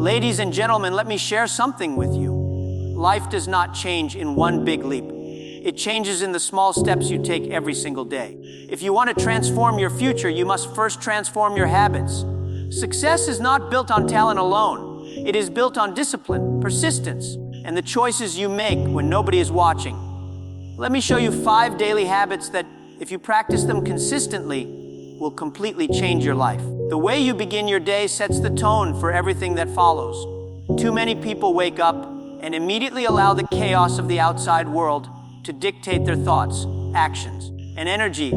Ladies and gentlemen, let me share something with you. Life does not change in one big leap. It changes in the small steps you take every single day. If you want to transform your future, you must first transform your habits. Success is not built on talent alone. It is built on discipline, persistence, and the choices you make when nobody is watching. Let me show you 5 daily habits that, if you practice them consistently, will completely change your life. The way you begin your day sets the tone for everything that follows. Too many people wake up and immediately allow the chaos of the outside world to dictate their thoughts, actions, and energy.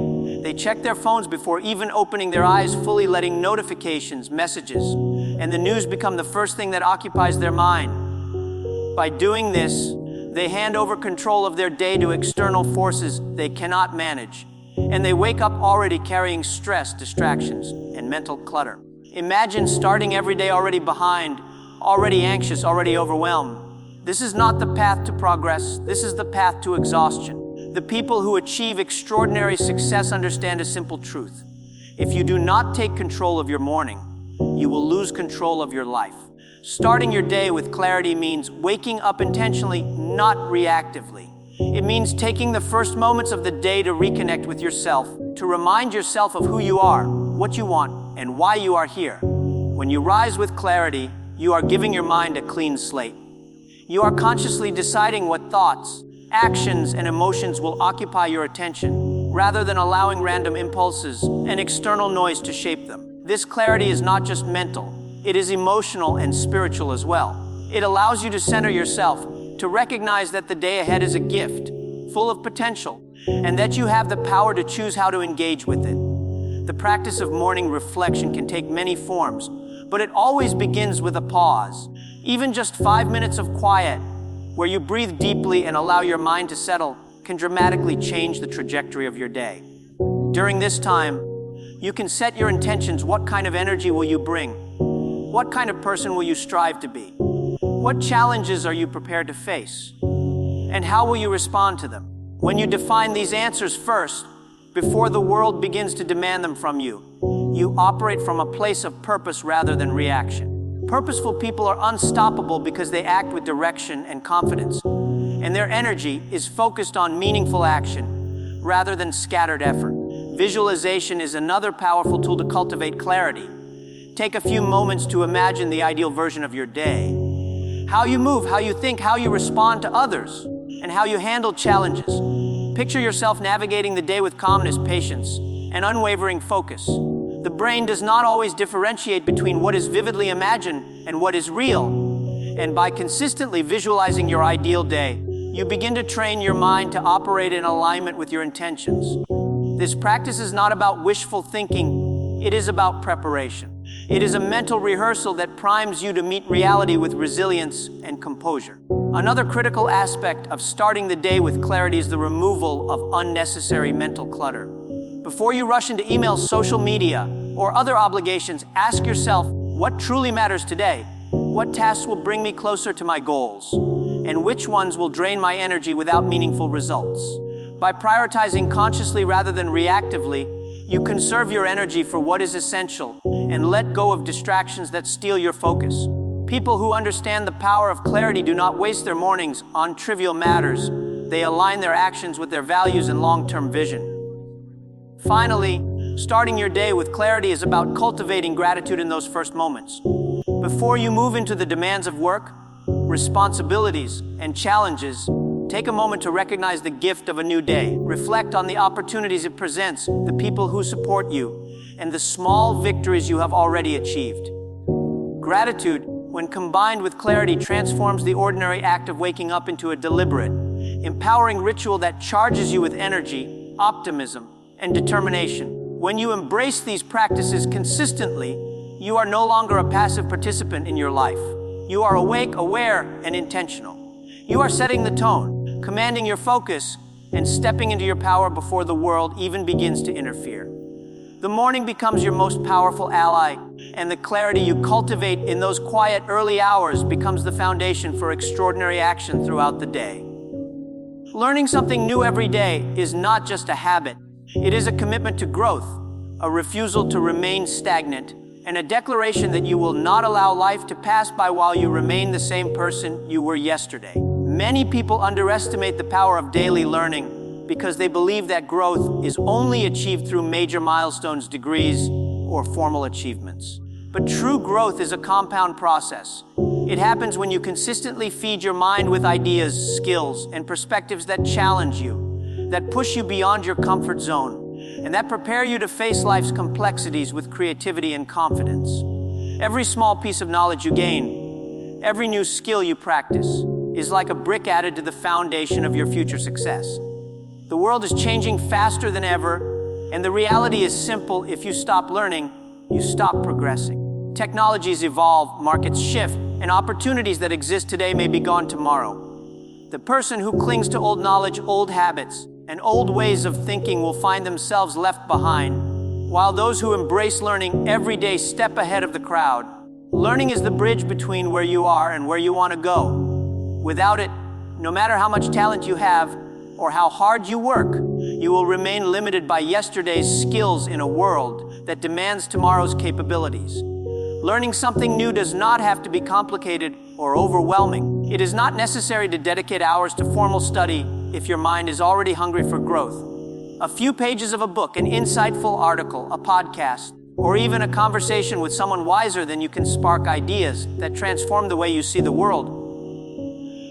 They check their phones before even opening their eyes fully, letting notifications, messages, and the news become the first thing that occupies their mind. By doing this, they hand over control of their day to external forces they cannot manage, and they wake up already carrying stress, distractions, and mental clutter. Imagine starting every day already behind, already anxious, already overwhelmed. This is not the path to progress. This is the path to exhaustion. The people who achieve extraordinary success understand a simple truth. If you do not take control of your morning, you will lose control of your life. Starting your day with clarity means waking up intentionally, not reactively. It means taking the first moments of the day to reconnect with yourself, to remind yourself of who you are, what you want, and why you are here. When you rise with clarity, you are giving your mind a clean slate. You are consciously deciding what thoughts, actions, and emotions will occupy your attention, rather than allowing random impulses and external noise to shape them. This clarity is not just mental, it is emotional and spiritual as well. It allows you to center yourself, to recognize that the day ahead is a gift, full of potential, and that you have the power to choose how to engage with it. The practice of morning reflection can take many forms, but it always begins with a pause. Even just 5 minutes of quiet, where you breathe deeply and allow your mind to settle, can dramatically change the trajectory of your day. During this time, you can set your intentions. What kind of energy will you bring? What kind of person will you strive to be? What challenges are you prepared to face? And how will you respond to them? When you define these answers first, before the world begins to demand them from you, you operate from a place of purpose rather than reaction. Purposeful people are unstoppable because they act with direction and confidence, and their energy is focused on meaningful action rather than scattered effort. Visualization is another powerful tool to cultivate clarity. Take a few moments to imagine the ideal version of your day. How you move, how you think, how you respond to others, and how you handle challenges. Picture yourself navigating the day with calmness, patience, and unwavering focus. The brain does not always differentiate between what is vividly imagined and what is real. And by consistently visualizing your ideal day, you begin to train your mind to operate in alignment with your intentions. This practice is not about wishful thinking, it is about preparation. It is a mental rehearsal that primes you to meet reality with resilience and composure. Another critical aspect of starting the day with clarity is the removal of unnecessary mental clutter. Before you rush into emails, social media, or other obligations, ask yourself, what truly matters today? What tasks will bring me closer to my goals? And which ones will drain my energy without meaningful results? By prioritizing consciously rather than reactively, you conserve your energy for what is essential and let go of distractions that steal your focus. People who understand the power of clarity do not waste their mornings on trivial matters. They align their actions with their values and long-term vision. Finally, starting your day with clarity is about cultivating gratitude in those first moments. Before you move into the demands of work, responsibilities, and challenges, take a moment to recognize the gift of a new day. Reflect on the opportunities it presents, the people who support you, and the small victories you have already achieved. Gratitude, when combined with clarity, transforms the ordinary act of waking up into a deliberate, empowering ritual that charges you with energy, optimism, and determination. When you embrace these practices consistently, you are no longer a passive participant in your life. You are awake, aware, and intentional. You are setting the tone, commanding your focus, and stepping into your power before the world even begins to interfere. The morning becomes your most powerful ally, and the clarity you cultivate in those quiet early hours becomes the foundation for extraordinary action throughout the day. Learning something new every day is not just a habit. It is a commitment to growth, a refusal to remain stagnant, and a declaration that you will not allow life to pass by while you remain the same person you were yesterday. Many people underestimate the power of daily learning because they believe that growth is only achieved through major milestones, degrees, or formal achievements. But true growth is a compound process. It happens when you consistently feed your mind with ideas, skills, and perspectives that challenge you, that push you beyond your comfort zone, and that prepare you to face life's complexities with creativity and confidence. Every small piece of knowledge you gain, every new skill you practice, is like a brick added to the foundation of your future success. The world is changing faster than ever, and the reality is simple: if you stop learning, you stop progressing. Technologies evolve, markets shift, and opportunities that exist today may be gone tomorrow. The person who clings to old knowledge, old habits, and old ways of thinking will find themselves left behind, while those who embrace learning every day step ahead of the crowd. Learning is the bridge between where you are and where you want to go. Without it, no matter how much talent you have or how hard you work, you will remain limited by yesterday's skills in a world that demands tomorrow's capabilities. Learning something new does not have to be complicated or overwhelming. It is not necessary to dedicate hours to formal study if your mind is already hungry for growth. A few pages of a book, an insightful article, a podcast, or even a conversation with someone wiser than you can spark ideas that transform the way you see the world.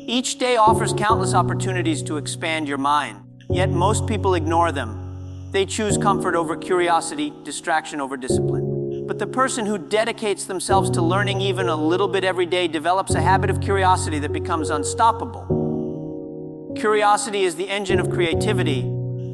Each day offers countless opportunities to expand your mind, yet most people ignore them. They choose comfort over curiosity, distraction over discipline. But the person who dedicates themselves to learning even a little bit every day develops a habit of curiosity that becomes unstoppable. Curiosity is the engine of creativity,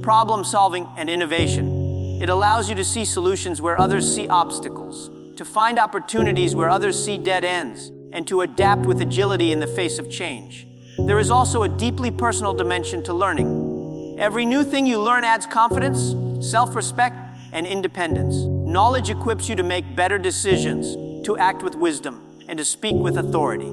problem solving, and innovation. It allows you to see solutions where others see obstacles, to find opportunities where others see dead ends, and to adapt with agility in the face of change. There is also a deeply personal dimension to learning. Every new thing you learn adds confidence, self-respect, and independence. Knowledge equips you to make better decisions, to act with wisdom, and to speak with authority.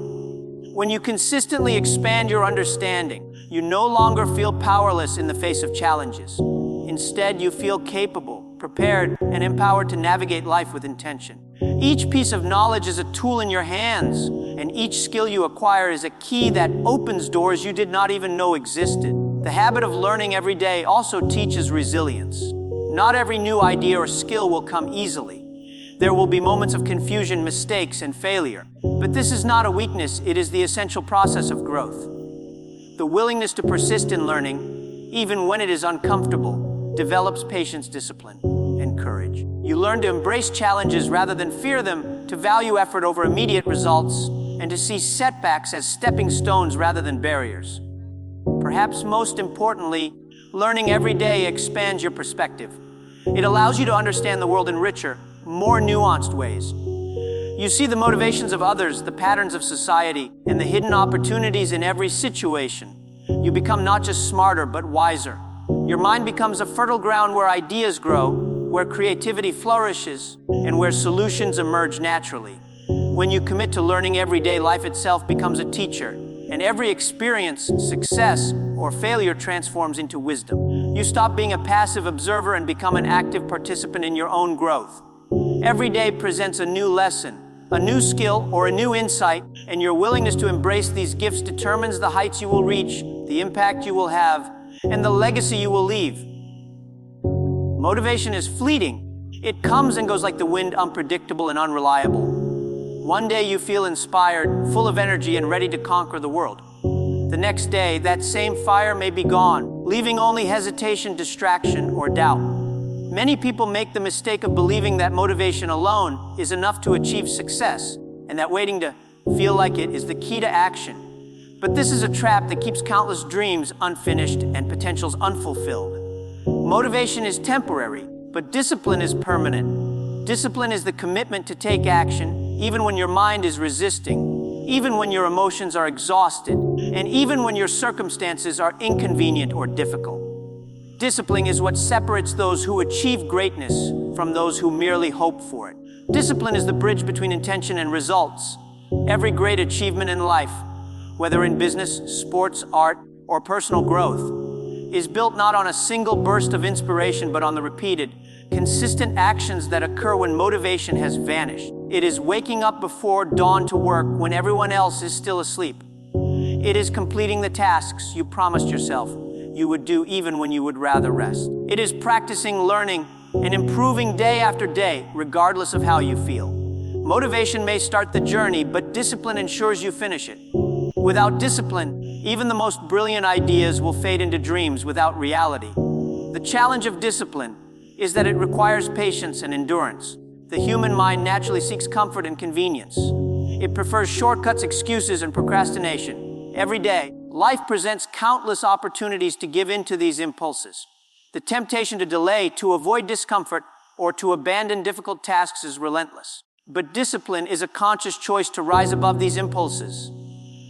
When you consistently expand your understanding, you no longer feel powerless in the face of challenges. Instead, you feel capable, prepared, and empowered to navigate life with intention. Each piece of knowledge is a tool in your hands, and each skill you acquire is a key that opens doors you did not even know existed. The habit of learning every day also teaches resilience. Not every new idea or skill will come easily. There will be moments of confusion, mistakes, and failure. But this is not a weakness, it is the essential process of growth. The willingness to persist in learning, even when it is uncomfortable, develops patience, discipline, and courage. You learn to embrace challenges rather than fear them, to value effort over immediate results, and to see setbacks as stepping stones rather than barriers. Perhaps most importantly, learning every day expands your perspective. It allows you to understand the world in richer, more nuanced ways. You see the motivations of others, the patterns of society, and the hidden opportunities in every situation. You become not just smarter, but wiser. Your mind becomes a fertile ground where ideas grow, where creativity flourishes, and where solutions emerge naturally. When you commit to learning every day, life itself becomes a teacher, and every experience, success, or failure transforms into wisdom. You stop being a passive observer and become an active participant in your own growth. Every day presents a new lesson, a new skill, or a new insight, and your willingness to embrace these gifts determines the heights you will reach, the impact you will have, and the legacy you will leave. Motivation is fleeting. It comes and goes like the wind, unpredictable and unreliable. One day you feel inspired, full of energy, and ready to conquer the world. The next day, that same fire may be gone, leaving only hesitation, distraction, or doubt. Many people make the mistake of believing that motivation alone is enough to achieve success, and that waiting to feel like it is the key to action. But this is a trap that keeps countless dreams unfinished and potentials unfulfilled. Motivation is temporary, but discipline is permanent. Discipline is the commitment to take action, even when your mind is resisting, even when your emotions are exhausted, and even when your circumstances are inconvenient or difficult. Discipline is what separates those who achieve greatness from those who merely hope for it. Discipline is the bridge between intention and results. Every great achievement in life, whether in business, sports, art, or personal growth, is built not on a single burst of inspiration, but on the repeated, consistent actions that occur when motivation has vanished. It is waking up before dawn to work when everyone else is still asleep. It is completing the tasks you promised yourself you would do even when you would rather rest. It is practicing, learning, and improving day after day, regardless of how you feel. Motivation may start the journey, but discipline ensures you finish it. Without discipline, even the most brilliant ideas will fade into dreams without reality. The challenge of discipline is that it requires patience and endurance. The human mind naturally seeks comfort and convenience. It prefers shortcuts, excuses, and procrastination. Every day, life presents countless opportunities to give in to these impulses. The temptation to delay, to avoid discomfort, or to abandon difficult tasks is relentless. But discipline is a conscious choice to rise above these impulses,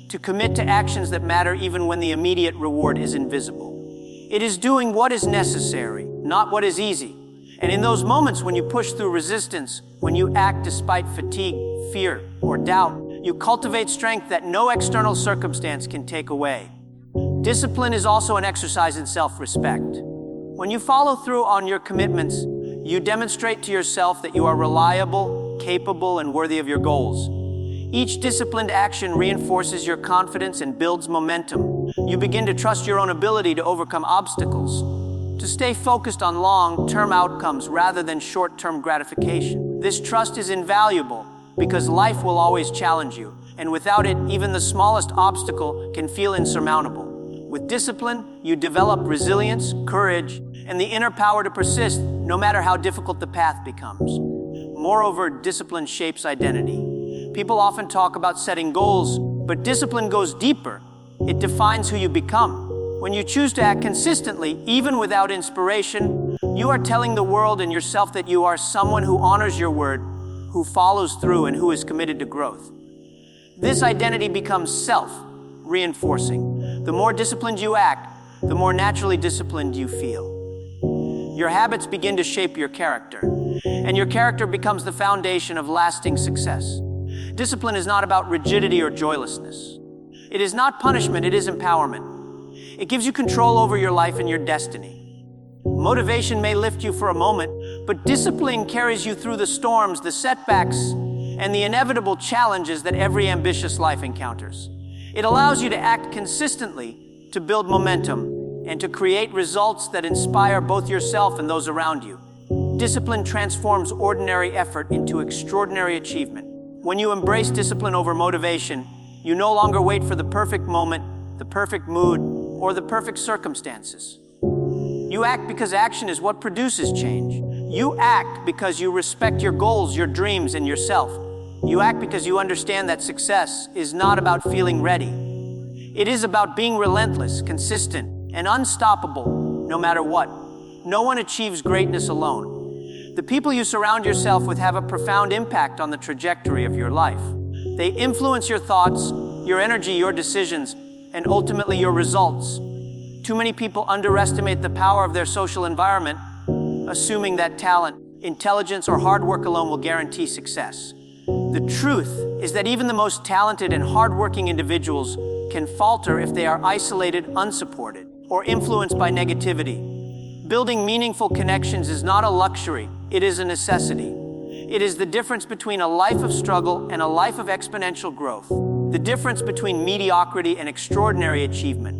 to commit to actions that matter even when the immediate reward is invisible. It is doing what is necessary, not what is easy. And in those moments when you push through resistance, when you act despite fatigue, fear, or doubt, you cultivate strength that no external circumstance can take away. Discipline is also an exercise in self-respect. When you follow through on your commitments, you demonstrate to yourself that you are reliable, capable, and worthy of your goals. Each disciplined action reinforces your confidence and builds momentum. You begin to trust your own ability to overcome obstacles, to stay focused on long-term outcomes rather than short-term gratification. This trust is invaluable because life will always challenge you, and without it, even the smallest obstacle can feel insurmountable. With discipline, you develop resilience, courage, and the inner power to persist no matter how difficult the path becomes. Moreover, discipline shapes identity. People often talk about setting goals, but discipline goes deeper. It defines who you become. When you choose to act consistently, even without inspiration, you are telling the world and yourself that you are someone who honors your word, who follows through, and who is committed to growth. This identity becomes self-reinforcing. The more disciplined you act, the more naturally disciplined you feel. Your habits begin to shape your character, and your character becomes the foundation of lasting success. Discipline is not about rigidity or joylessness. It is not punishment, it is empowerment. It gives you control over your life and your destiny. Motivation may lift you for a moment, but discipline carries you through the storms, the setbacks, and the inevitable challenges that every ambitious life encounters. It allows you to act consistently, to build momentum, and to create results that inspire both yourself and those around you. Discipline transforms ordinary effort into extraordinary achievement. When you embrace discipline over motivation, you no longer wait for the perfect moment, the perfect mood, or the perfect circumstances. You act because action is what produces change. You act because you respect your goals, your dreams, and yourself. You act because you understand that success is not about feeling ready. It is about being relentless, consistent, and unstoppable, no matter what. No one achieves greatness alone. The people you surround yourself with have a profound impact on the trajectory of your life. They influence your thoughts, your energy, your decisions, and ultimately your results. Too many people underestimate the power of their social environment, assuming that talent, intelligence, or hard work alone will guarantee success. The truth is that even the most talented and hardworking individuals can falter if they are isolated, unsupported, or influenced by negativity. Building meaningful connections is not a luxury, it is a necessity. It is the difference between a life of struggle and a life of exponential growth. The difference between mediocrity and extraordinary achievement.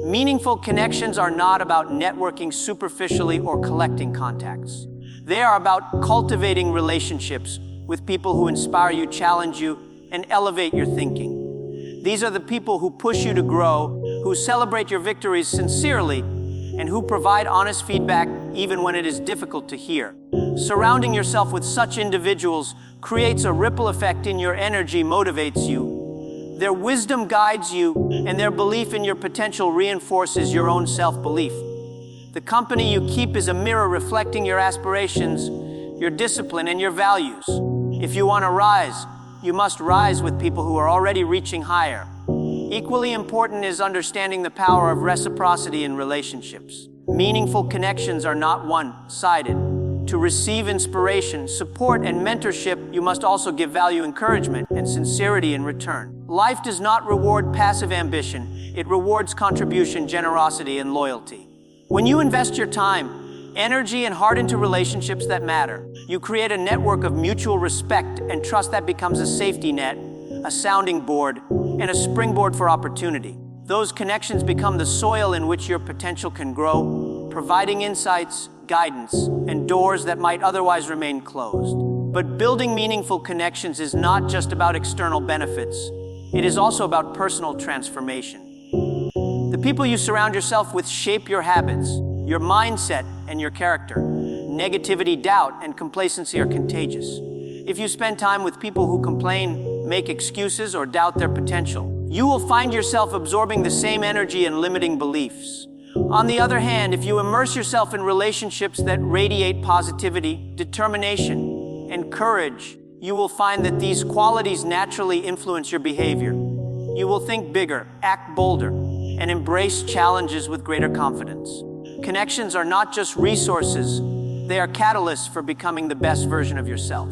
Meaningful connections are not about networking superficially or collecting contacts. They are about cultivating relationships with people who inspire you, challenge you, and elevate your thinking. These are the people who push you to grow, who celebrate your victories sincerely, and who provide honest feedback even when it is difficult to hear. Surrounding yourself with such individuals creates a ripple effect in your energy, motivates you. Their wisdom guides you, and their belief in your potential reinforces your own self-belief. The company you keep is a mirror reflecting your aspirations, your discipline, and your values. If you want to rise, you must rise with people who are already reaching higher. Equally important is understanding the power of reciprocity in relationships. Meaningful connections are not one-sided. To receive inspiration, support, and mentorship, you must also give value, encouragement, and sincerity in return. Life does not reward passive ambition. It rewards contribution, generosity, and loyalty. When you invest your time, energy and heart into relationships that matter. You create a network of mutual respect and trust that becomes a safety net, a sounding board, and a springboard for opportunity. Those connections become the soil in which your potential can grow, providing insights, guidance, and doors that might otherwise remain closed. But building meaningful connections is not just about external benefits. It is also about personal transformation. The people you surround yourself with shape your habits, your mindset, and your character. Negativity, doubt, and complacency are contagious. If you spend time with people who complain, make excuses, or doubt their potential, you will find yourself absorbing the same energy and limiting beliefs. On the other hand, if you immerse yourself in relationships that radiate positivity, determination, and courage, you will find that these qualities naturally influence your behavior. You will think bigger, act bolder, and embrace challenges with greater confidence. Connections are not just resources, they are catalysts for becoming the best version of yourself.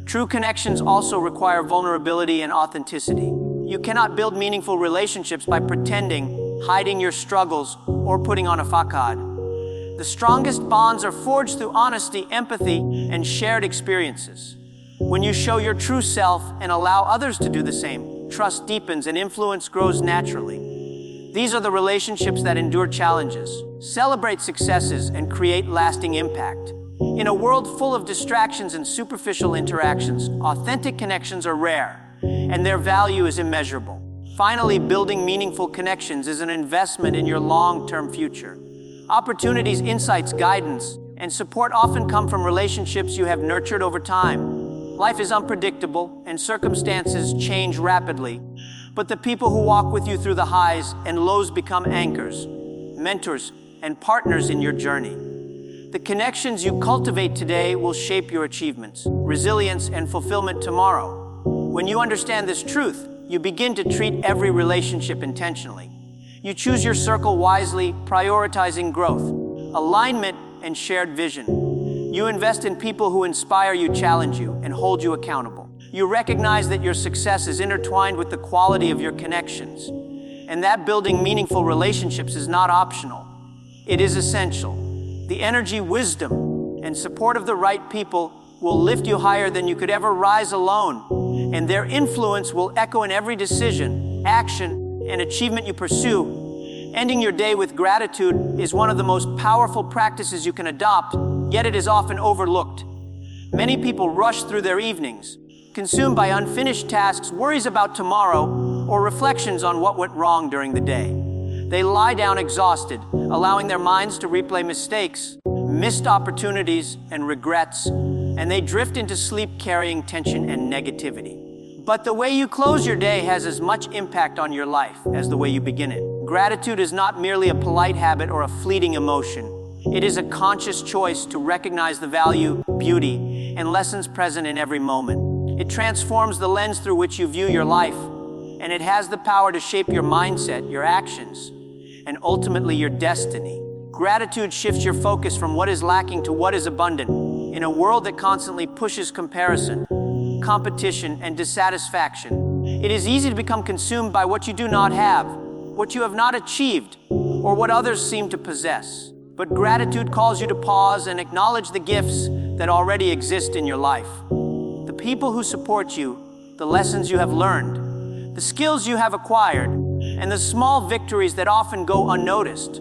True connections also require vulnerability and authenticity. You cannot build meaningful relationships by pretending, hiding your struggles, or putting on a facade. The strongest bonds are forged through honesty, empathy, and shared experiences. When you show your true self and allow others to do the same, trust deepens and influence grows naturally. These are the relationships that endure challenges, celebrate successes, and create lasting impact. In a world full of distractions and superficial interactions, authentic connections are rare, and their value is immeasurable. Finally, building meaningful connections is an investment in your long-term future. Opportunities, insights, guidance, and support often come from relationships you have nurtured over time. Life is unpredictable, and circumstances change rapidly, but the people who walk with you through the highs and lows become anchors, mentors, and partners in your journey. The connections you cultivate today will shape your achievements, resilience, and fulfillment tomorrow. When you understand this truth, you begin to treat every relationship intentionally. You choose your circle wisely, prioritizing growth, alignment, and shared vision. You invest in people who inspire you, challenge you, and hold you accountable. You recognize that your success is intertwined with the quality of your connections, and that building meaningful relationships is not optional. It is essential. The energy, wisdom, and support of the right people will lift you higher than you could ever rise alone, and their influence will echo in every decision, action, and achievement you pursue. Ending your day with gratitude is one of the most powerful practices you can adopt, yet it is often overlooked. Many people rush through their evenings, consumed by unfinished tasks, worries about tomorrow, or reflections on what went wrong during the day. They lie down exhausted, allowing their minds to replay mistakes, missed opportunities, and regrets, and they drift into sleep carrying tension and negativity. But the way you close your day has as much impact on your life as the way you begin it. Gratitude is not merely a polite habit or a fleeting emotion. It is a conscious choice to recognize the value, beauty, and lessons present in every moment. It transforms the lens through which you view your life, and it has the power to shape your mindset, your actions, and ultimately your destiny. Gratitude shifts your focus from what is lacking to what is abundant. In a world that constantly pushes comparison, competition, and dissatisfaction, it is easy to become consumed by what you do not have, what you have not achieved, or what others seem to possess. But gratitude calls you to pause and acknowledge the gifts that already exist in your life. The people who support you, the lessons you have learned, the skills you have acquired, and the small victories that often go unnoticed.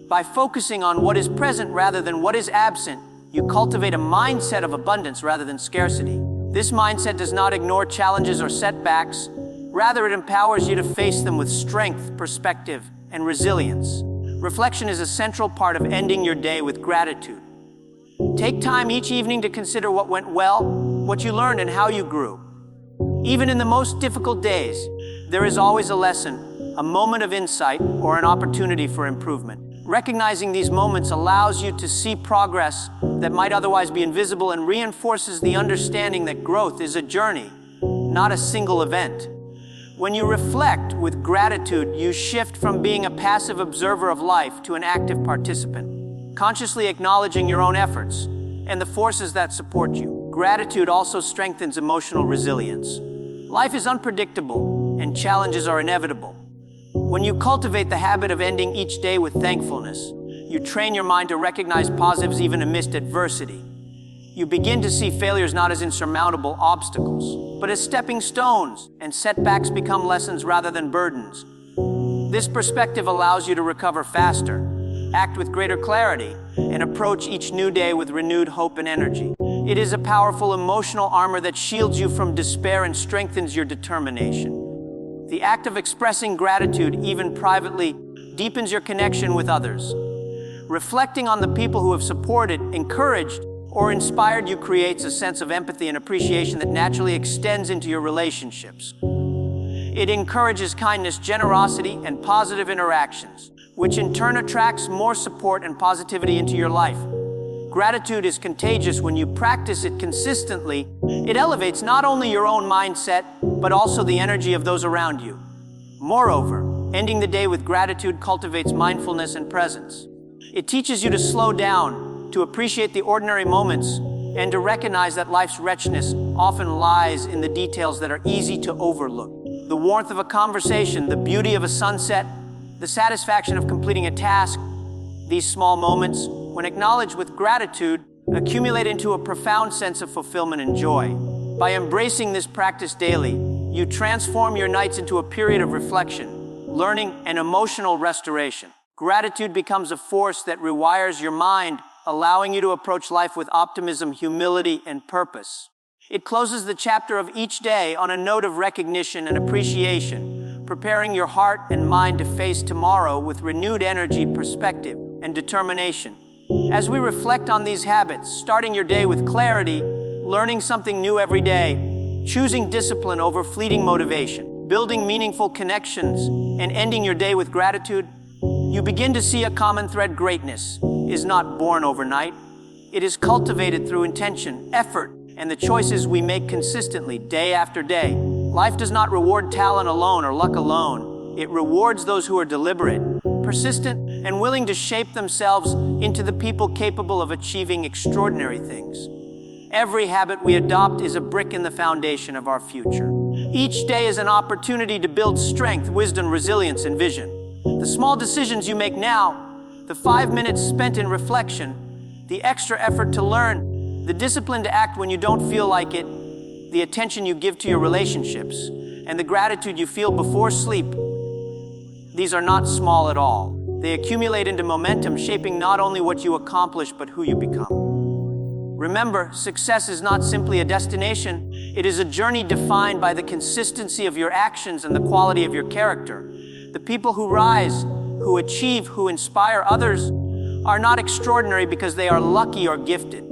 By focusing on what is present rather than what is absent, you cultivate a mindset of abundance rather than scarcity. This mindset does not ignore challenges or setbacks. Rather, it empowers you to face them with strength, perspective, and resilience. Reflection is a central part of ending your day with gratitude. Take time each evening to consider what went well, what you learned, and how you grew. Even in the most difficult days, there is always a lesson, a moment of insight, or an opportunity for improvement. Recognizing these moments allows you to see progress that might otherwise be invisible and reinforces the understanding that growth is a journey, not a single event. When you reflect with gratitude, you shift from being a passive observer of life to an active participant, consciously acknowledging your own efforts and the forces that support you. Gratitude also strengthens emotional resilience. Life is unpredictable and challenges are inevitable. When you cultivate the habit of ending each day with thankfulness, You train your mind to recognize positives even amidst adversity. You begin to see failures not as insurmountable obstacles, but as stepping stones, and setbacks become lessons rather than burdens. This perspective allows you to recover faster, act with greater clarity, and approach each new day with renewed hope and energy. It is a powerful emotional armor that shields you from despair and strengthens your determination. The act of expressing gratitude, even privately, deepens your connection with others. Reflecting on the people who have supported, encouraged, or inspired you creates a sense of empathy and appreciation that naturally extends into your relationships. It encourages kindness, generosity, and positive interactions, which in turn attracts more support and positivity into your life. Gratitude is contagious when you practice it consistently. It elevates not only your own mindset, but also the energy of those around you. Moreover, ending the day with gratitude cultivates mindfulness and presence. It teaches you to slow down, to appreciate the ordinary moments, and to recognize that life's richness often lies in the details that are easy to overlook. The warmth of a conversation, the beauty of a sunset, the satisfaction of completing a task, these small moments, when acknowledged with gratitude, accumulate into a profound sense of fulfillment and joy. By embracing this practice daily, you transform your nights into a period of reflection, learning, and emotional restoration. Gratitude becomes a force that rewires your mind, allowing you to approach life with optimism, humility, and purpose. It closes the chapter of each day on a note of recognition and appreciation, preparing your heart and mind to face tomorrow with renewed energy, perspective, and determination. As we reflect on these habits, starting your day with clarity, learning something new every day, choosing discipline over fleeting motivation, building meaningful connections, and ending your day with gratitude, you begin to see a common thread. Greatness is not born overnight. It is cultivated through intention, effort, and the choices we make consistently, day after day. Life does not reward talent alone or luck alone. It rewards those who are deliberate, persistent, and willing to shape themselves into the people capable of achieving extraordinary things. Every habit we adopt is a brick in the foundation of our future. Each day is an opportunity to build strength, wisdom, resilience, and vision. The small decisions you make now, the 5 minutes spent in reflection, the extra effort to learn, the discipline to act when you don't feel like it, the attention you give to your relationships, and the gratitude you feel before sleep, these are not small at all. They accumulate into momentum, shaping not only what you accomplish, but who you become. Remember, success is not simply a destination. It is a journey defined by the consistency of your actions and the quality of your character. The people who rise, who achieve, who inspire others are not extraordinary because they are lucky or gifted.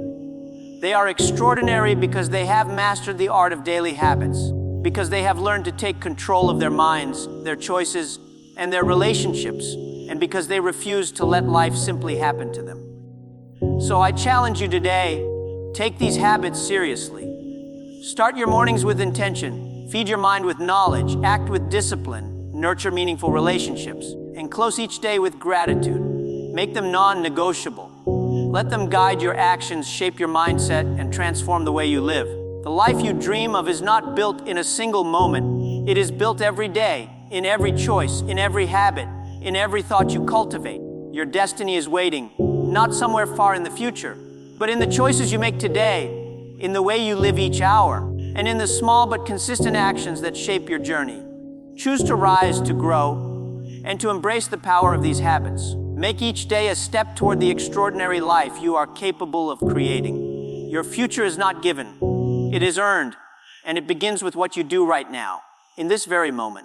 They are extraordinary because they have mastered the art of daily habits, because they have learned to take control of their minds, their choices, and their relationships, and because they refuse to let life simply happen to them. So I challenge you today, take these habits seriously. Start your mornings with intention, feed your mind with knowledge, act with discipline, nurture meaningful relationships, and close each day with gratitude. Make them non-negotiable. Let them guide your actions, shape your mindset, and transform the way you live. The life you dream of is not built in a single moment. It is built every day, in every choice, in every habit, in every thought you cultivate. Your destiny is waiting, not somewhere far in the future, but in the choices you make today, in the way you live each hour, and in the small but consistent actions that shape your journey. Choose to rise, to grow, and to embrace the power of these habits. Make each day a step toward the extraordinary life you are capable of creating. Your future is not given. It is earned, and it begins with what you do right now, in this very moment.